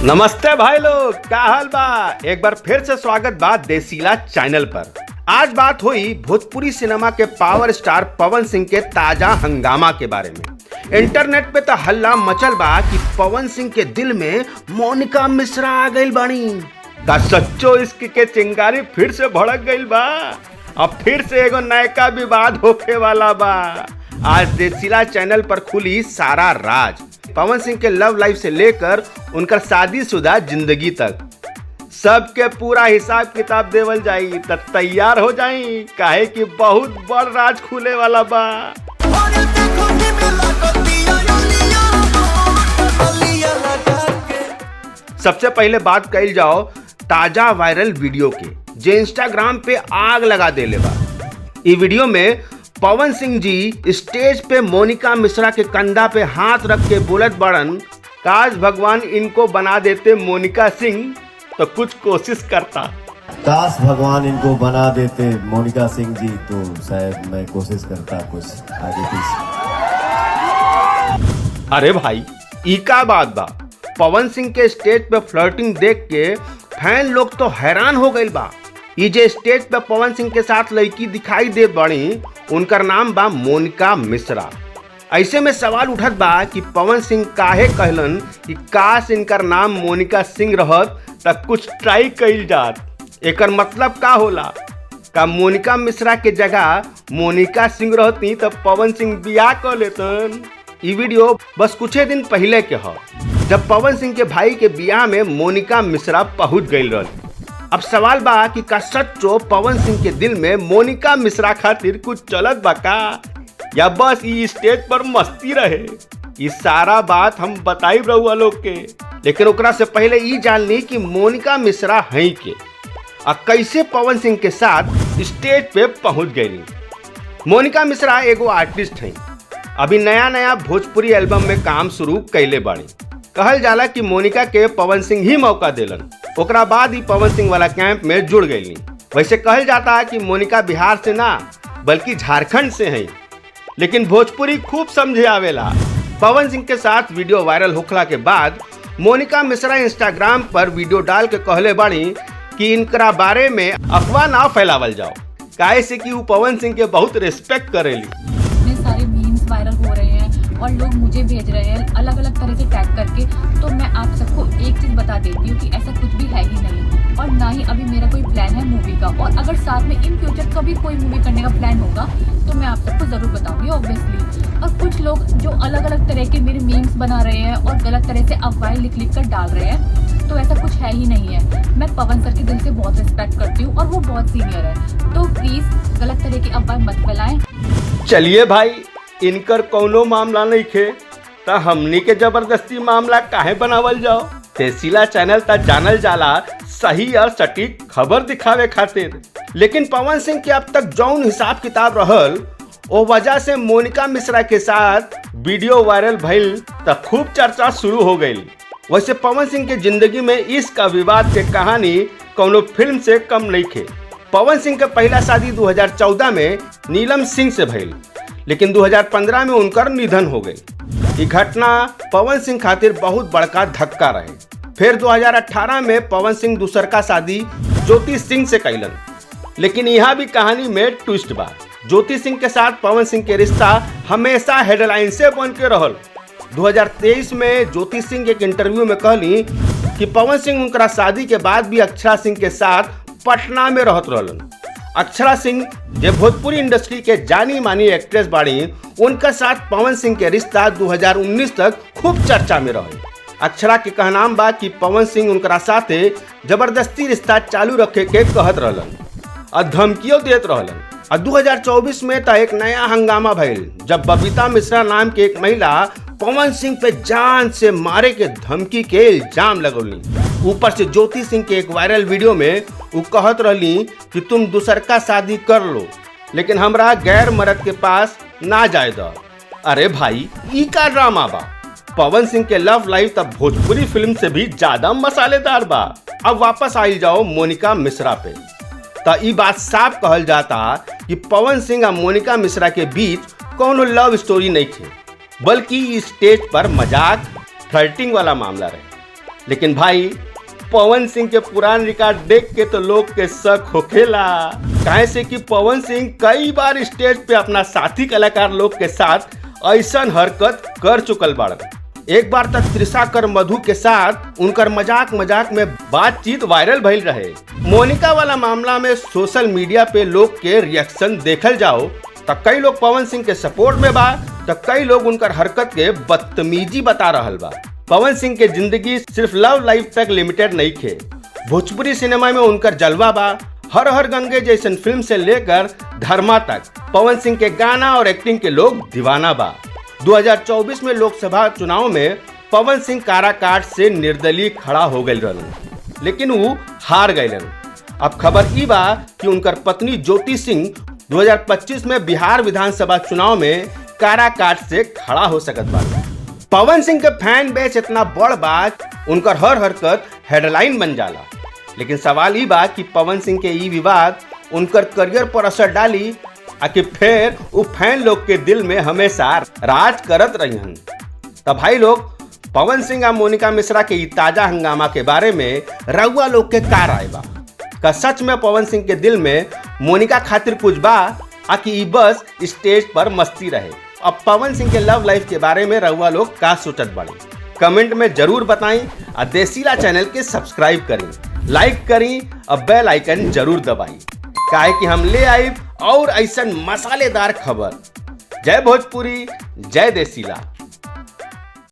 नमस्ते भाई लोग, क्या हाल बा। एक बार फिर से स्वागत बा देसीला चैनल पर। आज बात हुई भोजपुरी सिनेमा के पावर स्टार पवन सिंह के ताजा हंगामा के बारे में। इंटरनेट पे तो हल्ला मचल बा कि पवन सिंह के दिल में मोनिका मिश्रा आ गई बानी। का सच्चो इश्क के चिंगारी फिर से भड़क गई बा। अब फिर से एगो नयका विवाद होके वाला बा। आज देसीला चैनल पर खुली सारा राज, पवन सिंह के लव लाइफ से लेकर उनका शादीशुदा जिंदगी तक सबके पूरा हिसाब किताब देवल जाई। त तैयार हो जाई, काहे कि बहुत बड़ राज खुले वाला बा। सबसे पहले बात कही जाओ ताजा वायरल वीडियो के, जो इंस्टाग्राम पे आग लगा देले बा। इस वीडियो में पवन सिंह जी स्टेज पे मोनिका मिश्रा के कंधा पे हाथ रख के बोलत बड़न, काश भगवान इनको बना देते मोनिका सिंह तो कुछ कोशिश करता। काश भगवान इनको बना देते मोनिका सिंह जी तो शायद मैं कोशिश करता कुछ आगे पीछे। अरे भाई, ई का बात बा। पवन सिंह के स्टेज पे फ्लर्टिंग देख के फैन लोग तो हैरान हो गए बा। ये जे स्टेज पे पवन सिंह के साथ लड़की दिखाई दे बड़ी, उनका नाम बा मोनिका मिश्रा। ऐसे में सवाल उठत बा कि पवन सिंह काहे कहलन कि काश इनका नाम मोनिका सिंह रहत तब कुछ ट्राई कइल जात। एकर मतलब का होला? का मोनिका मिश्रा के जगह मोनिका सिंह रहती तब पवन सिंह बियाह कर लेतन। ये वीडियो बस कुछ दिन पहले के ह, जब पवन सिंह के भाई के बियाह में मोनिका मिश्रा पहुंच गई रही। अब सवाल बा कि का सच्चो पवन सिंह के दिल में मोनिका मिश्रा खातिर कुछ चलत बा का, या बस ई स्टेज पर मस्ती रहे। ये सारा बात हम बताई रहुआ लोग के, लेकिन ओकरा से पहले ई जान ली कि मोनिका मिश्रा हैं के आ कैसे पवन सिंह के साथ स्टेज पे पहुंच गई। मोनिका मिश्रा एगो आर्टिस्ट हैं, अभी नया नया भोजपुरी एल्बम में काम शुरू कैले बाड़ी। कहल जाला कि मोनिका के पवन सिंह ही मौका देलन, ओकरा बाद ही पवन सिंह वाला कैंप में जुड़ गई। वैसे कहल जाता है कि मोनिका बिहार से ना बल्कि झारखंड से हैं, लेकिन भोजपुरी खूब समझे आवेला। पवन सिंह के साथ वीडियो वायरल होखला के बाद मोनिका मिश्रा इंस्टाग्राम पर वीडियो डाल के कहले बाड़ी कि इनकरा बारे में अफवाह ना फैलावल जाओ, काहे से कि वो पवन सिंह के बहुत रिस्पेक्ट करेली। इतने सारे मीम्स वायरल हो रहे हैं और लोग मुझे भेज रहे हैं अलग अलग तरह से टैग करके, तो मैं आप सबको एक चीज़ बता देती हूँ कि ऐसा कुछ भी है ही नहीं, और ना ही अभी मेरा कोई प्लान है मूवी का। और अगर साथ में इन फ्यूचर कभी कोई मूवी करने का प्लान होगा तो मैं आप सबको ज़रूर बताऊंगी ऑब्वियसली। और कुछ लोग जो अलग अलग तरह के मेरे मीम्स बना रहे हैं और गलत तरह से अफवाहें लिख लिख कर डाल रहे हैं, तो ऐसा कुछ है ही नहीं है। मैं पवन सर के दिल से बहुत रिस्पेक्ट करती हूँ और वो बहुत सीनियर है, तो प्लीज़ गलत तरह की अफवाहें मत फैलाएं। चलिए भाई, इनकर कौनो मामला नहीं खे त हमनी के जबरदस्ती मामला काहे बनावल जाओ। देसीला चैनल त जानल जाला सही और सटीक खबर दिखावे खातिर, लेकिन पवन सिंह के अब तक जौन हिसाब किताब रहल ओ वजह से मोनिका मिश्रा के साथ वीडियो वायरल भइल त खूब चर्चा शुरू हो गई। वैसे पवन सिंह के जिंदगी में इश्क का विवाद के कहानी कौनो फिल्म से कम नहीं खे। पवन सिंह का पहला शादी 2014 में नीलम सिंह से भइल, लेकिन 2015 में उनकर निधन हो गई। ये घटना पवन सिंह खातिर बहुत बड़का धक्का रहे। फिर 2018 में पवन सिंह दूसर का शादी ज्योति सिंह से कैलन, लेकिन यहाँ भी कहानी में ट्विस्ट बा। ज्योति सिंह के साथ पवन सिंह के रिश्ता हमेशा हेडलाइन से बन के रहल। 2023 में ज्योति सिंह एक इंटरव्यू में कहली कि पवन सिंह उनका शादी के बाद भी अक्षरा सिंह के साथ पटना में रहत रहलन। अक्षरा सिंह जो भोजपुरी इंडस्ट्री के जानी मानी एक्ट्रेस बाड़ी, उनका साथ पवन सिंह के रिश्ता 2019 तक खूब चर्चा में रहे। अक्षरा के कहनाम बा कि पवन सिंह उनका साथे जबरदस्ती रिश्ता चालू रखे के कहत रहलन और धमकियों देत रहलन। और 2024 में तो एक नया हंगामा भइल, जब बबीता मिश्रा नाम के एक महिला पवन सिंह पे जान से मारे के धमकी के इल्जाम लगौली। ऊपर से ज्योति सिंह के एक वायरल वीडियो में वो कहत रहली कि तुम दूसर का शादी कर लो, लेकिन हमरा गैर मर्द के पास ना जाए दो। अरे भाई, ई का ड्रामा बा। पवन सिंह के लव लाइफ तब भोजपुरी फिल्म से भी ज्यादा मसालेदार बा। अब वापस आई जाओ मोनिका मिश्रा पे, तो ई बात साफ कहल जाता कि पवन सिंह और मोनिका मिश्रा के बीच कोनो लव स्टोरी नहीं थी, बल्कि स्टेज पर मजाक फ्लर्टिंग वाला मामला रहे। लेकिन भाई पवन सिंह के पुरान रिकॉर्ड देख के तो लोग के शक होखेला, काहे से कि पवन सिंह कई बार स्टेज पे अपना साथी कलाकार लोग के साथ ऐसन हरकत कर चुकल बाड़न। एक बार तक त्रिशा कर मधु के साथ उनकर मजाक में बातचीत वायरल भइल रहे। मोनिका वाला मामला में सोशल मीडिया पे लोग के रिएक्शन देखल जाओ तो कई लोग पवन सिंह के सपोर्ट में बा तो कई लोग उनकर हरकत के बदतमीजी बता रहल बा। पवन सिंह के जिंदगी सिर्फ लव लाइफ तक लिमिटेड नहीं खे, भोजपुरी सिनेमा में उनकर जलवा बा। हर हर गंगे जैसन फिल्म से लेकर धर्मा तक पवन सिंह के गाना और एक्टिंग के लोग दीवाना बा। 2024 में लोकसभा चुनाव में पवन सिंह काराकाट से निर्दलीय खड़ा हो गए रहन, लेकिन वो हार गए। अब खबर ई बा कि उनकर पत्नी ज्योति सिंह 2025 में बिहार विधानसभा चुनाव में काराकाट से खड़ा हो सकत बा। पवन सिंह के फैन बेस इतना बड़ बा उनकर हर हरकत हेडलाइन बन जाला, लेकिन सवाल ई बा कि पवन सिंह के ई विवाद उनकर करियर पर असर डाली आकि फिर वो फैन लोग के दिल में हमेशा राज करत रही। तब भाई लोग पवन सिंह और मोनिका मिश्रा के ई ताजा हंगामा के बारे में रउआ लोग के का राय बा? का सच में पवन सिंह के दिल में मोनिका खातिर कुछ बा आकि ई बस स्टेज पर मस्ती रहे? अब पवन सिंह के लव लाइफ के बारे में रउआ लोग का सोचत बाड़ी? कमेंट में जरूर बताई और देसीला चैनल के सब्सक्राइब करी, लाइक करी और बेल आइकन जरूर दबाई, काहे कि हम ले आई और ऐसा मसालेदार खबर। जय भोजपुरी, जय देसीला।